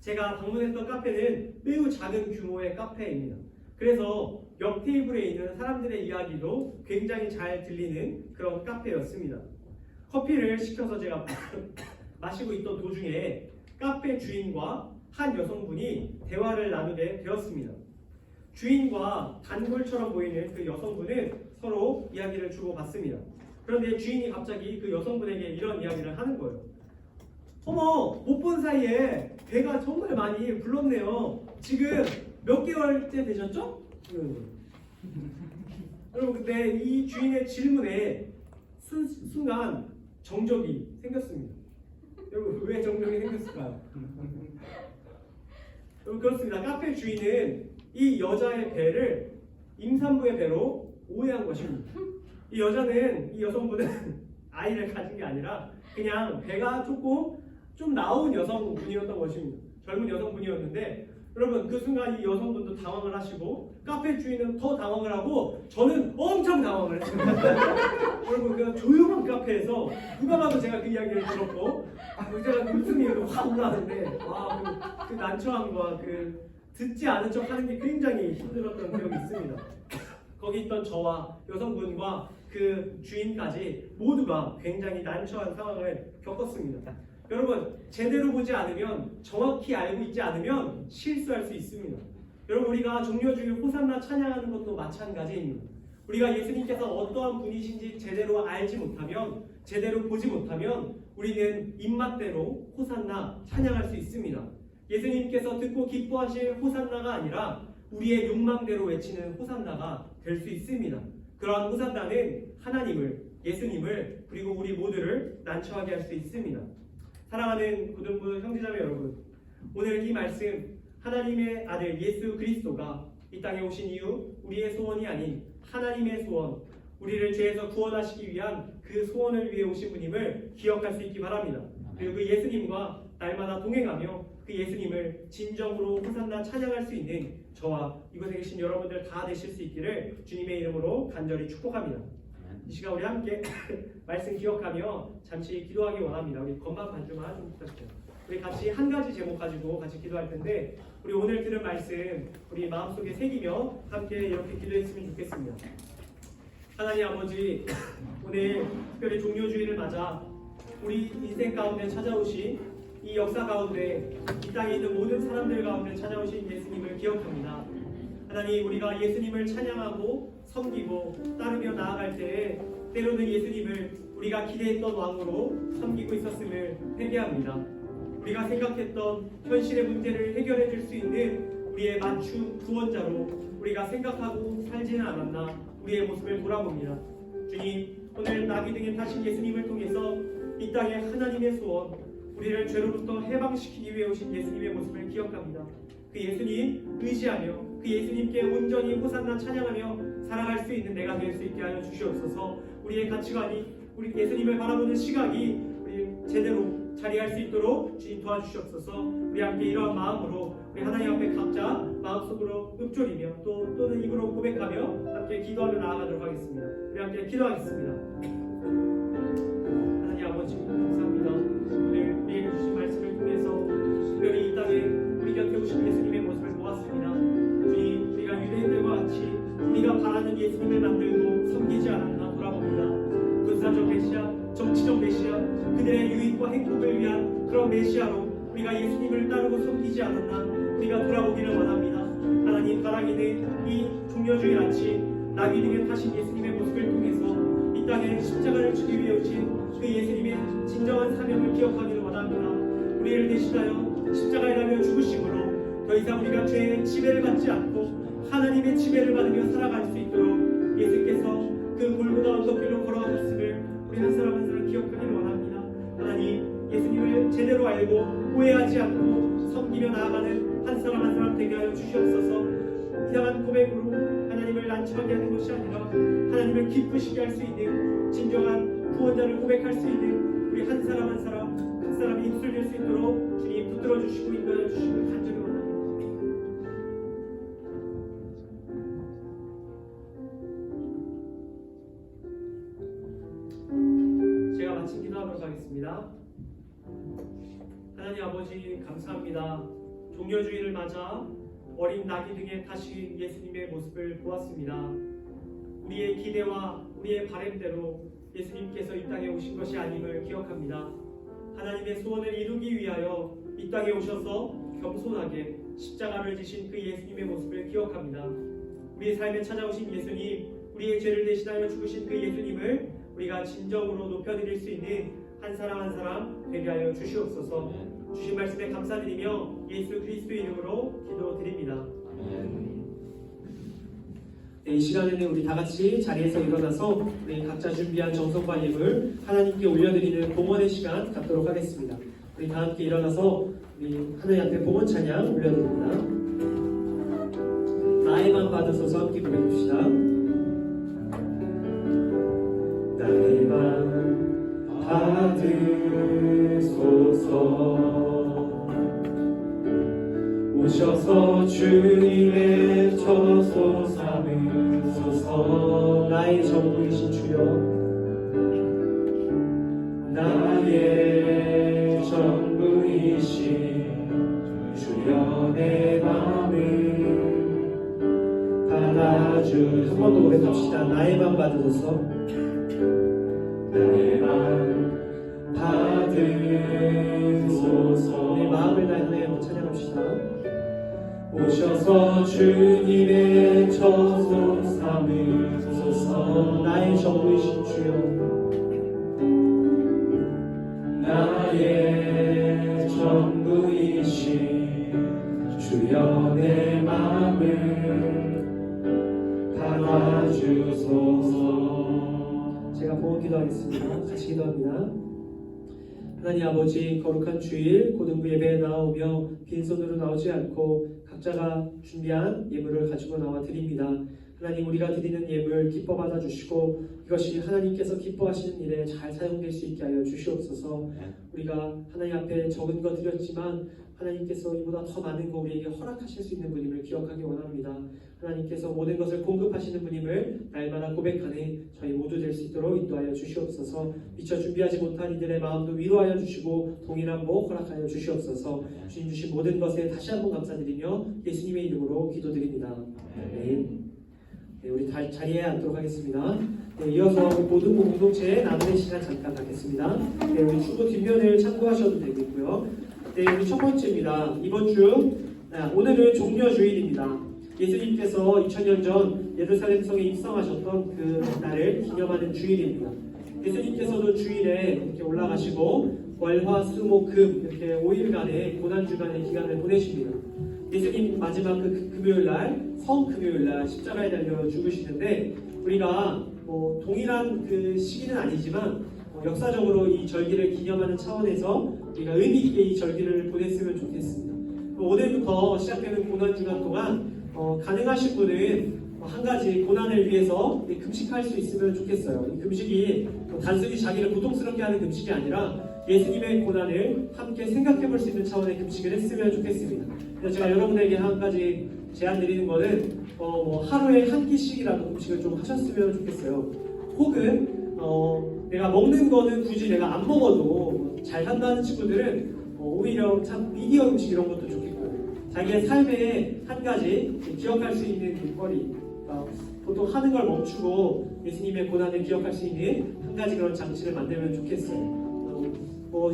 제가 방문했던 카페는 매우 작은 규모의 카페입니다. 그래서 옆 테이블에 있는 사람들의 이야기도 굉장히 잘 들리는 그런 카페였습니다. 커피를 시켜서 제가 마시고 있던 도중에 카페 주인과 한 여성분이 대화를 나누게 되었습니다. 주인과 단골처럼 보이는 그 여성분은 서로 이야기를 주고받습니다. 그런데 주인이 갑자기 그 여성분에게 이런 이야기를 하는 거예요. 어머, 못 본 사이에 배가 정말 많이 불렀네요. 지금 몇 개월째 되셨죠? 여러분, 근데 이 주인의 질문에 순간 정적이 생겼습니다. 여러분, 왜 정적이 생겼을까요? 여러분, 그렇습니다. 카페 주인은 이 여자의 배를 임산부의 배로 오해한 것입니다. 이 여성분은 아이를 가진 게 아니라 그냥 배가 좀 나온 여성분이었던 것입니다. 젊은 여성분이었는데 여러분, 그 순간 이 여성분도 당황을 하시고 카페 주인은 더 당황을 하고 저는 엄청 당황을 했습니다. 여러분, 그 조용한 카페에서 누가 봐도 제가 그 이야기를 들었고 제가 웃음이 확 올라왔는데 그 난처함과 그 듣지 않은 척 하는 게 굉장히 힘들었던 기억이 있습니다. 거기 있던 저와 여성분과 그 주인까지 모두가 굉장히 난처한 상황을 겪었습니다. 여러분, 제대로 보지 않으면, 정확히 알고 있지 않으면 실수할 수 있습니다. 여러분, 우리가 종료주일 호산나 찬양하는 것도 마찬가지입니다. 우리가 예수님께서 어떠한 분이신지 제대로 알지 못하면, 제대로 보지 못하면 우리는 입맛대로 호산나 찬양할 수 있습니다. 예수님께서 듣고 기뻐하실 호산나가 아니라 우리의 욕망대로 외치는 호산나가 될 수 있습니다. 그러한 호산나는 하나님을, 예수님을, 그리고 우리 모두를 난처하게 할 수 있습니다. 사랑하는 고등부 형제자매 여러분, 오늘 이 말씀, 하나님의 아들 예수 그리스도가 이 땅에 오신 이유, 우리의 소원이 아닌 하나님의 소원, 우리를 죄에서 구원하시기 위한 그 소원을 위해 오신 분임을 기억할 수 있기 바랍니다. 그리고 그 예수님과 날마다 동행하며 그 예수님을 진정으로 호산나 찬양할 수 있는 저와 이곳에 계신 여러분들 다 되실 수 있기를 주님의 이름으로 간절히 축복합니다. 이 시간 우리 함께 말씀 기억하며 잠시 기도하기 원합니다. 우리 건반 반주만 좀 부탁드려요. 우리 같이 한 가지 제목 가지고 같이 기도할 텐데 우리 오늘 들은 말씀 우리 마음속에 새기며 함께 이렇게 기도했으면 좋겠습니다. 하나님 아버지, 오늘 특별히 종료주의를 맞아 우리 인생 가운데 찾아오신 이 역사 가운데 이 땅에 있는 모든 사람들 가운데 찾아오신 예수님을 기억합니다. 하나님, 우리가 예수님을 찬양하고 섬기고 따르며 나아갈 때에 때로는 예수님을 우리가 기대했던 왕으로 섬기고 있었음을 회개합니다. 우리가 생각했던 현실의 문제를 해결해 줄 수 있는 우리의 맞춤 구원자로 우리가 생각하고 살지는 않았나 우리의 모습을 돌아봅니다. 주님, 오늘 나귀 등에 타신 예수님을 통해서 이 땅의 하나님의 소원, 우리를 죄로부터 해방시키기 위해 오신 예수님의 모습을 기억합니다. 그 예수님 의지하며 그 예수님께 온전히 호산나 찬양하며 살아갈 수 있는 내가 될 수 있게 하여 주시옵소서. 우리의 가치관이, 우리 예수님을 바라보는 시각이 우리 제대로 자리할 수 있도록 주님 도와주시옵소서. 우리 함께 이러한 마음으로 우리 하나님 앞에 각자 마음속으로 읊조리며 또는 입으로 고백하며 함께 기도하며 나아가도록 하겠습니다. 우리 함께 기도하겠습니다. 하나님 아버지, 감사합니다. 오늘 우리에게 주신 말씀을 통해서 특별히 이 땅에 우리 곁에 오신 예수님의 모습을 보았습니다. 행복을 위한 그런 메시아로 우리가 예수님을 따르고 섬기지 않았나 우리가 돌아보기를 원합니다. 하나님, 바라기는 이 종려주일 아침 나귀 등에 타신 예수님의 모습을 통해서 이 땅에 십자가를 주기 위해 오신 그 예수님의 진정한 사명을 기억하기를 원합니다. 우리를 대신하여 십자가에 달려 죽으심으로 더 이상 우리가 죄의 지배를 받지 않고 하나님의 지배를 받으며 살아갈 수 있도록 예수께서 그 골고다 언덕길로 걸어가셨음을 우리 한 사람 한 사람 기억하기를 원합니다. 하나님, 예수님을 제대로 알고 오해하지 않고 섬기며 나아가는 한 사람 한 사람 되게 하여 주시옵소서. 이상한 고백으로 하나님을 난처하게 하는 것이 아니라 하나님을 기쁘시게 할 수 있는 진정한 구원자를 고백할 수 있는 우리 한 사람 한 사람 각 사람이 입술 낼 수 있도록 주님 붙들어 주시고 인도하여 주시고 간절히 원합니다. 제가 마친 기도하도록 하겠습니다. 하나님 아버지, 감사합니다. 종려주일을 맞아 어린 나귀 등에 타신 예수님의 모습을 보았습니다. 우리의 기대와 우리의 바램대로 예수님께서 이 땅에 오신 것이 아님을 기억합니다. 하나님의 소원을 이루기 위하여 이 땅에 오셔서 겸손하게 십자가를 지신 그 예수님의 모습을 기억합니다. 우리의 삶에 찾아오신 예수님, 우리의 죄를 대신하여 죽으신 그 예수님을 우리가 진정으로 높여드릴 수 있는 한 사람 한 사람 되게 하여 주시옵소서. 주신 말씀에 감사드리며 예수 그리스도의 이름으로 기도드립니다. 네, 이 시간에는 우리 다 같이 자리에서 일어나서 우리 각자 준비한 정성과 예물 하나님께 올려드리는 봉헌의 시간 갖도록 하겠습니다. 우리 다 함께 일어나서 우리 하나님 앞에 봉헌 찬양 올려드립니다. 나의 맘 받으소서 함께 부르봅시다. 나의 맘 받으소서. 오셔서 주님의 처소 삼으소서. 나의 전부이신 주여, 나의 전부이신 주여, 내 맘을 받아주. 한 번 더 고백합시다. 나의 맘 받으소서. 나의 맘 받으소서. 내 마음을 다하여 찬양합시다. 오셔서 주님의 처소 삼으소서. 나의 전부이신 주여, 나의 전부이신 주여, 내 마음을 받아주소서. 제가 봉헌 기도하겠습니다. 같이 기도합니다. 하나님 아버지, 거룩한 주일 고등부 예배에 나오며 빈손으로 나오지 않고 각자가 준비한 예물을 가지고 나와 드립니다. 하나님, 우리가 드리는 예물 기뻐 받아주시고 이것이 하나님께서 기뻐하시는 일에 잘 사용될 수 있게 하여 주시옵소서. 우리가 하나님 앞에 적은 거 드렸지만 하나님께서 이보다 더 많은 거 우리에게 허락하실 수 있는 분임을 기억하기 원합니다. 하나님께서 모든 것을 공급하시는 분임을 날마다 고백하는 저희 모두 될 수 있도록 인도하여 주시옵소서. 미처 준비하지 못한 이들의 마음도 위로하여 주시고 동일한 복 허락하여 주시옵소서. 주님 주신 모든 것에 다시 한번 감사드리며 예수님의 이름으로 기도드립니다. 네, 우리 자리에 앉도록 하겠습니다. 네, 이어서 모든 공동체에 나누는 시간 잠깐 갖겠습니다. 네, 우리 축구 뒷면을 참고하셔도 되겠고요. 네, 우리 첫 번째입니다. 이번 주 오늘은 종려주일입니다. 예수님께서 2000년 전 예루살렘 성에 입성하셨던 그 날을 기념하는 주일입니다. 예수님께서도 주일에 이렇게 올라가시고 월화 수목 금 이렇게 5일간의 고난주간의 기간을 보내십니다. 예수님 마지막 그 금요일날 성금요일날 십자가에 달려 죽으시는데 우리가 동일한 그 시기는 아니지만 역사적으로 이 절기를 기념하는 차원에서 우리가 의미 있게 이 절기를 보냈으면 좋겠습니다. 오늘부터 시작되는 고난주간 동안 가능하신 분은 한 가지 고난을 위해서 금식할 수 있으면 좋겠어요. 이 금식이 단순히 자기를 고통스럽게 하는 금식이 아니라 예수님의 고난을 함께 생각해 볼 수 있는 차원의 금식을 했으면 좋겠습니다. 그래서 제가 여러분에게 한 가지 제안 드리는 거는 하루에 한 끼씩이라도 금식을 좀 하셨으면 좋겠어요. 혹은 내가 먹는 거는 굳이 내가 안 먹어도 잘 산다는 친구들은 오히려 참 미디어 음식 이런 것도 좋겠고 자기의 삶에 한 가지 기억할 수 있는 일거리, 보통 하는 걸 멈추고 예수님의 고난을 기억할 수 있는 한 가지 그런 장치를 만들면 좋겠어요.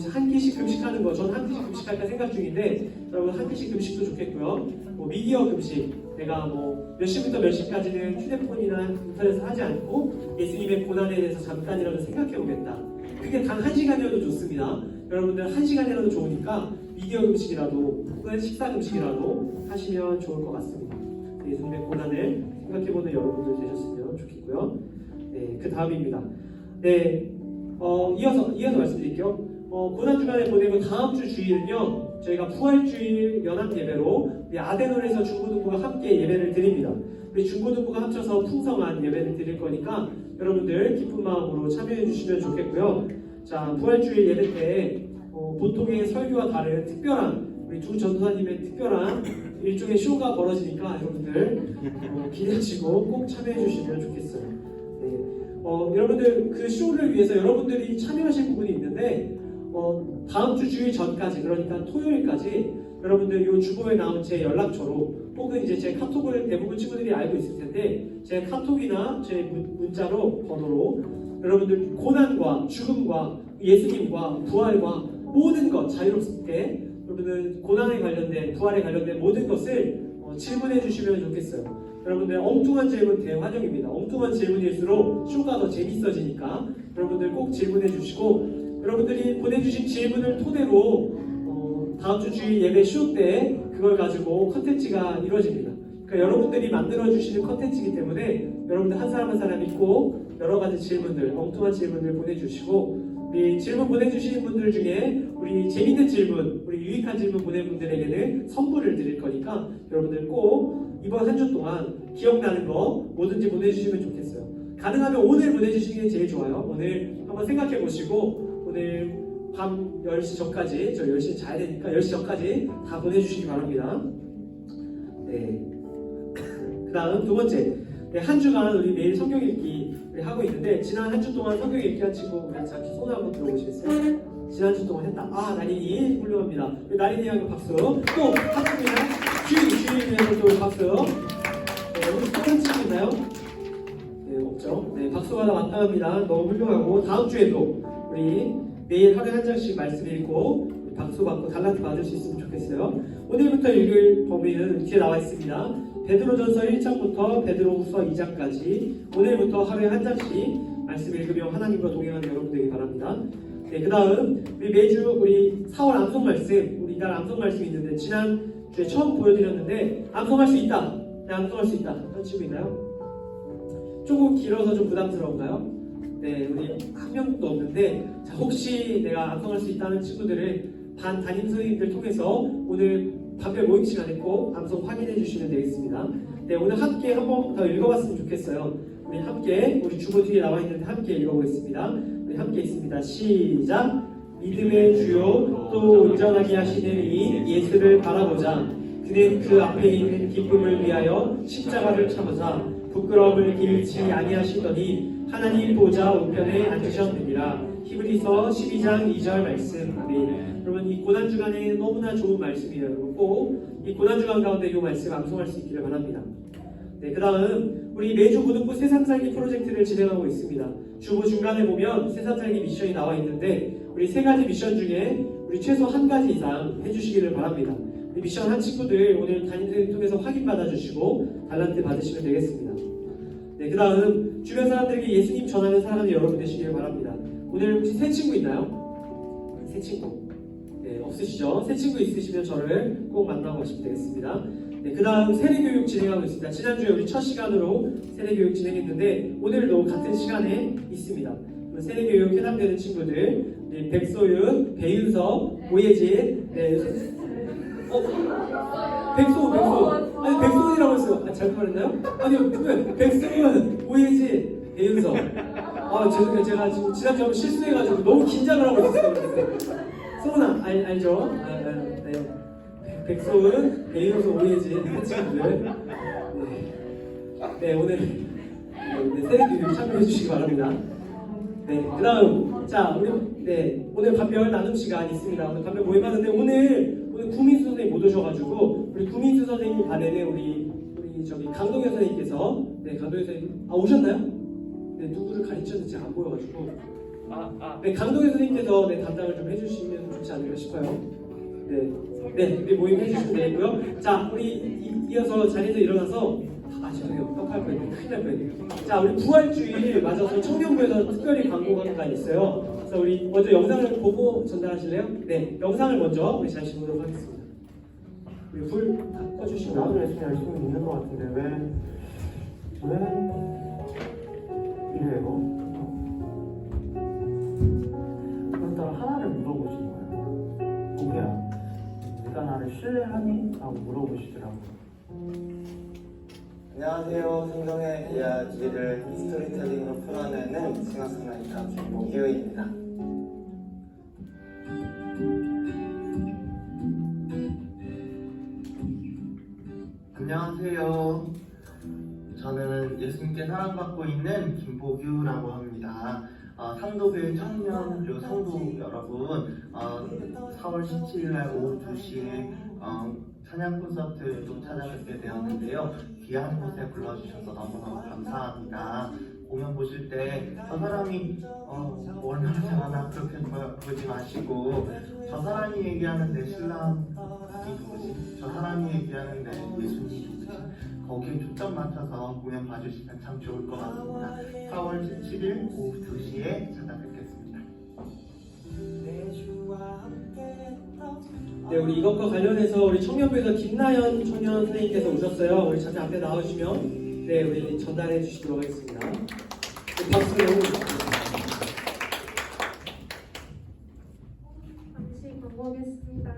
한 끼씩 금식하는 거, 저는 한 끼씩 금식할까 생각 중인데 여러분 한 끼씩 금식도 좋겠고요. 미디어 금식, 내가 몇 시부터 몇 시까지는 휴대폰이나 인터넷을 하지 않고 예수님의 고난에 대해서 잠깐이라도 생각해 보겠다. 그게 단 1시간이라도 좋습니다. 여러분들 1시간이라도 좋으니까 미디어 금식이라도 혹은 식사 금식이라도 하시면 좋을 것 같습니다. 예수님의 고난을 생각해보는 여러분들 되셨으면 좋겠고요. 네, 그 다음입니다. 네, 이어서 말씀드릴게요. 고난 주간에 보내고 다음 주 주일은요, 저희가 부활주일 연합 예배로 우리 아데논에서 중고등부가 함께 예배를 드립니다. 우리 중고등부가 합쳐서 풍성한 예배를 드릴 거니까 여러분들 기쁜 마음으로 참여해 주시면 좋겠고요. 자, 부활주일 예배 때 보통의 설교와 다른 특별한 우리 두 전도사님의 특별한 일종의 쇼가 벌어지니까 여러분들 기대하시고 꼭 참여해 주시면 좋겠어요. 네. 여러분들 그 쇼를 위해서 여러분들이 참여하실 부분이 있는데 다음 주 주일 전까지, 그러니까 토요일까지 여러분들 이 주보에 나온 제 연락처로 혹은 이제 제 카톡을 대부분 친구들이 알고 있을 텐데 제 카톡이나 제 문자로 번호로 여러분들 고난과 죽음과 예수님과 부활과 모든 것 자유롭게 여러분들 고난에 관련된 부활에 관련된 모든 것을 질문해 주시면 좋겠어요. 여러분들 엉뚱한 질문 대환영입니다. 엉뚱한 질문일수록 쇼가 더 재밌어지니까 여러분들 꼭 질문해 주시고 여러분들이 보내주신 질문을 토대로 다음 주 주일 예배 쇼 때 그걸 가지고 컨텐츠가 이루어집니다. 그러니까 여러분들이 만들어주시는 컨텐츠이기 때문에 여러분들 한 사람 한 사람이 꼭 여러 가지 질문들, 엉뚱한 질문을 보내주시고 우리 질문 보내주시는 분들 중에 우리 재밌는 질문, 우리 유익한 질문 보낸 분들에게는 선물을 드릴 거니까 여러분들 꼭 이번 한 주 동안 기억나는 거 뭐든지 보내주시면 좋겠어요. 가능하면 오늘 보내주시는 게 제일 좋아요. 오늘 한번 생각해 보시고 오늘 밤 10시 전까지, 저 10시 자야 되니까 10시 전까지 다 보내주시기 바랍니다. 네. 그 다음 두 번째, 네, 한 주간 우리 매일 성경 읽기 하고 있는데 지난 한 주 동안 성경 읽기 한 친구 우리 잠시 손을 한번 들어보시겠어요? 지난 주 동안 했다. 나린이 훌륭합니다. 나린이하고 박수. 또 학생이랑 주일 위해서 또 박수. 네, 우리 다른 친구 있나요? 네, 없죠. 네, 박수가 다 마땅합니다. 너무 훌륭하고 다음 주에도 우리 매일 하루에 한 장씩 말씀 읽고 박수 받고 달란트 받을 수 있으면 좋겠어요. 오늘부터 읽을 범위는 뒤에 나와 있습니다. 베드로전서 1장부터 베드로후서 2장까지 오늘부터 하루에 한 장씩 말씀 읽으며 하나님과 동행하는 여러분 되기 바랍니다. 네, 그 다음 우리 매주 우리 4월 암송 말씀, 우리 이달 암송 말씀이 있는데 지난 주에 처음 보여드렸는데 암송할 수 있다. 네, 암송할 수 있다. 하는 친구 있나요? 조금 길어서 좀 부담스러운가요? 네, 우리 한 명도 없는데 자, 혹시 내가 암송할 수 있다는 친구들을 반 담임 선생님들 통해서 오늘 반별 모임 시간에 꼭 암송 확인해 주시면 되겠습니다. 네, 오늘 함께 한 번 더 읽어봤으면 좋겠어요. 우리 함께 우리 주보 뒤에 나와 있는데 함께 읽어보겠습니다. 우리 함께 있습니다. 시작. 믿음의 주요 또 온전하게 하시는 이 예수를 바라보자. 그는 그 앞에 있는 기쁨을 위하여 십자가를 참으사 부끄러움을 길치 아니하시더니 하나님 보좌 우편에 앉으셨느니라. 히브리서 12장 2절 말씀. 여러분 이 고난주간에 너무나 좋은 말씀이에요. 여러분 꼭 이 고난주간 가운데 이 말씀 암송할 수 있기를 바랍니다. 네, 그 다음 우리 매주 고등부 세상살기 프로젝트를 진행하고 있습니다. 주보 중간에 보면 세상살기 미션이 나와 있는데 우리 세 가지 미션 중에 우리 최소 한 가지 이상 해주시기를 바랍니다. 우리 미션 한 친구들 오늘 담임선생님 통해서 확인 받아주시고 달란트 받으시면 되겠습니다. 네, 그 다음 주변 사람들에게 예수님 전하는 사람이 여러분 되시기를 바랍니다. 오늘 혹시 새 친구 있나요? 새 친구 네, 없으시죠? 새 친구 있으시면 저를 꼭 만나고 가시면 되겠습니다. 네, 그 다음 세례교육 진행하고 있습니다. 지난주에 우리 첫 시간으로 세례교육 진행했는데 오늘도 같은 시간에 있습니다. 세례교육 해당되는 친구들 네, 백소윤, 배윤서, 오예진 네. 백소 아니 백소윤이라고 했어요. 잘못 말했나요? 아니요 백소윤, 오예진, 배윤서 죄송해요. 제가 지금 지난주에 한번 실수해가지고 너무 긴장을 하고 있었어요. 소은아 알죠? 네. 백소은, 배윤서, 오예진 친구들 네, 오늘 세례교육 참여해 주시기 바랍니다. 네, 그 다음 자 우리 오늘 반별 나눔 시간 있습니다. 오늘 반별 모임하는데 오늘 구민수 선생님 못 오셔가지고 우리 구민수 선생님 반에는 우리 저기 강동현 선생님께서 강동현 선생님 오셨나요? 네, 누구를 가르쳤는지 안 보여가지고 네, 강동희 선생님께서 네, 담당을 좀 해주시면 좋지 않을까 싶어요. 네, 우리 모임 해주시면 되고요. 자, 우리 이어서 자리에서 일어나서 죄송해요. 떡할 뻔했네요. 큰일 날 뻔했네요. 자, 우리 부활주일 맞아서 청년부에서 특별히 광고가 있어요. 그래서 우리 먼저 영상을 보고 전달하실래요? 네, 영상을 먼저 우리 잠시 보도록 하겠습니다. 우리 불 다 꺼주시고. 나도 열심히 있는 것 같은데 왜 이래요? 그렇다고 하나를 물어보신 거예요. 고개야, 네가 나를 신뢰하니? 라고 물어보시더라고요. 안녕하세요. 성경의 이야기를 스토리텔링으로 풀어내는 싱어송라이터 김보규입니다. 안녕하세요. 저는 예수님께 사랑받고 있는 김보규라고 합니다. 상도교회 청년 그리고 성도 여러분, 4월 17일 오후 2시에 찬양 콘서트도 찾아뵙게 되었는데요. 귀한 곳에 불러주셔서 너무너무 감사합니다. 공연 보실 때 저 사람이 얼마나 잘하나 그렇게 보지 마시고, 저 사람이 얘기하는 내 신랑이 누구지? 저 사람이 얘기하는 내 예수님이 누구지? 거기에 초점 맞춰서 공연 봐주시면 참 좋을 것 같습니다. 4월 17일 오후 2시에 찾아뵙겠습니다. 네, 우리 이것과 관련해서 우리 청년부에서 김나연 청년 선생님께서 오셨어요. 우리 잠시 앞에 나와주시면 네, 우리 전달해 주시도록 하겠습니다. 네, 박수로. 잠시 광고하겠습니다.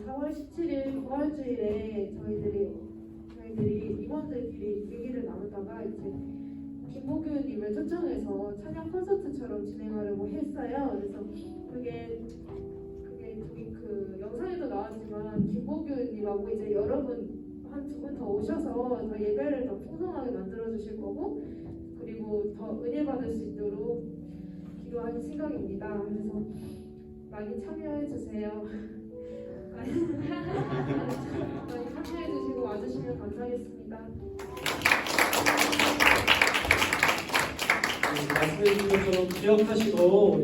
4월 17일 부활주일에 저희들이 임원들끼리 얘기를 나누다가 이제 김보규님을 초청해서 찬양 콘서트처럼 진행하려고 했어요. 그래서 그게 그 영상에도 나왔지만 김보규님하고 이제 여러분 한 두 분 더 오셔서 더 예배를 더 풍성하게 만들어 주실 거고, 그리고 더 은혜 받을 수 있도록 기도할 생각입니다. 그래서 많이 참여해 주세요. 많이 참여해 주시고 와주시면 감사하겠습니다. 말씀해 주신 것처럼 기억하시고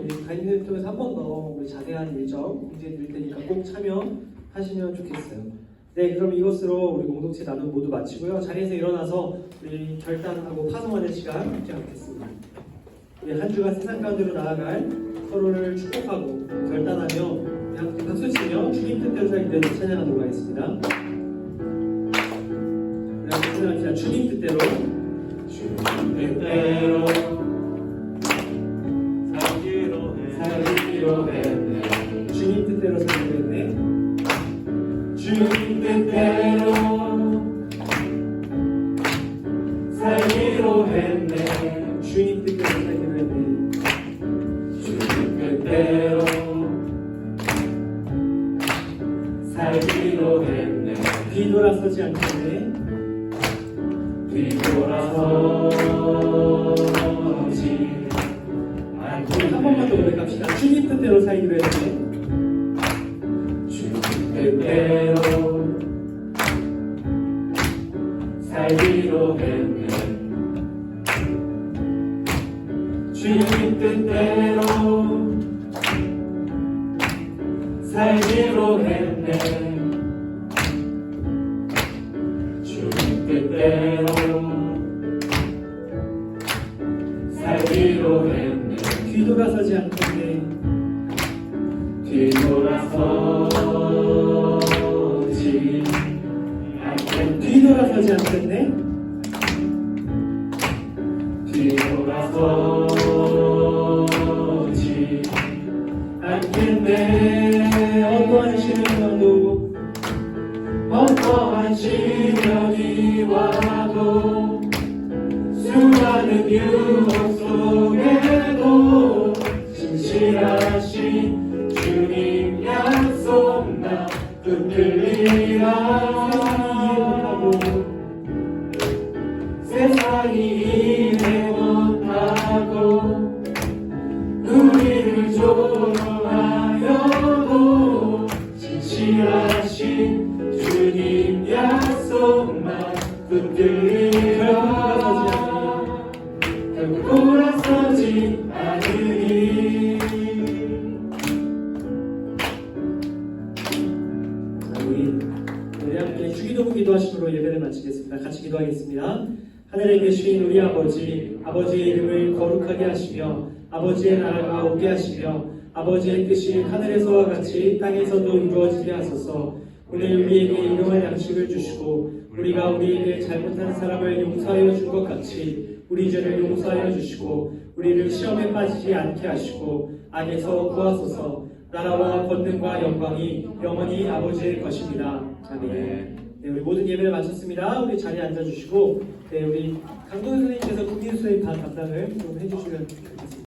우리 가인들 통해서 한 번 더 우리 자세한 일정 공지해 드릴 테니까 꼭 참여하시면 좋겠어요. 네, 그럼 이것으로 우리 공동체 나눔 모두 마치고요. 자리에서 일어나서 우리 결단하고 파송하는 시간 갖지 않겠습니다. 우리 한 주간 세상 가운데로 나아갈 서로를 축복하고 결단하며 함께 박수 치며 주님 뜻대로 살기 위해서 찬양하도록 하겠습니다. 우리 함께 찬양합시다. 주님 뜻대로. 주님 뜻대로 살기로 했네. 주님 뜻대로 살기로 했네. 주님 뜻대로 살기로 했네. 주님 뜻대로 살기로 했네. 주님 뜻대로 살기로 했네. 뒤돌아서지 않겠네. 뒤돌아서지 한 번만 더 고백합시다. 주님 뜻대로 살기로 했네. 주님 뜻대로 살기로 했네. 주님 뜻대로 살기로 했네. 주님 뜻대로 살기로 했네. 뒤돌아서지 않겠네. 뒤돌아서지 않겠네. 뒤돌아서지 않겠네. 뒤돌아서지 않겠네. 어떠한 시련도 어떠한 시련이 와도 수많은 유혹 속에도 신실하신 주님 약속 나 붙들리라. 세상이 이해 못하고 우리를 조롱하여도 신실하신 주님 약속만 붙들리라. 결국 돌아서지 주인. 우리 함께 주기도문 기도하심으로 예배를 마치겠습니다. 같이 기도하겠습니다. 하늘에 계신 우리 아버지, 아버지의 이름을 거룩하게 하시며 아버지의 나라가 오게 하시며 아버지의 뜻이 하늘에서와 같이 땅에서도 이루어지게 하소서. 오늘 우리에게 일용할 양식을 주시고 우리가 우리에게 잘못한 사람을 용서하여 준 것 같이 우리 죄를 용서하여 주시고 우리를 시험에 빠지지 않게 하시고 악에서 구하소서. 나라와 권능과 영광이 영원히 아버지의 것입니다. 아멘. 네, 우리 모든 예배를 마쳤습니다. 우리 자리에 앉아주시고, 네, 우리 강동현 선생님께서 국민 선생님 담당을 좀 해주시면 좋겠습니다.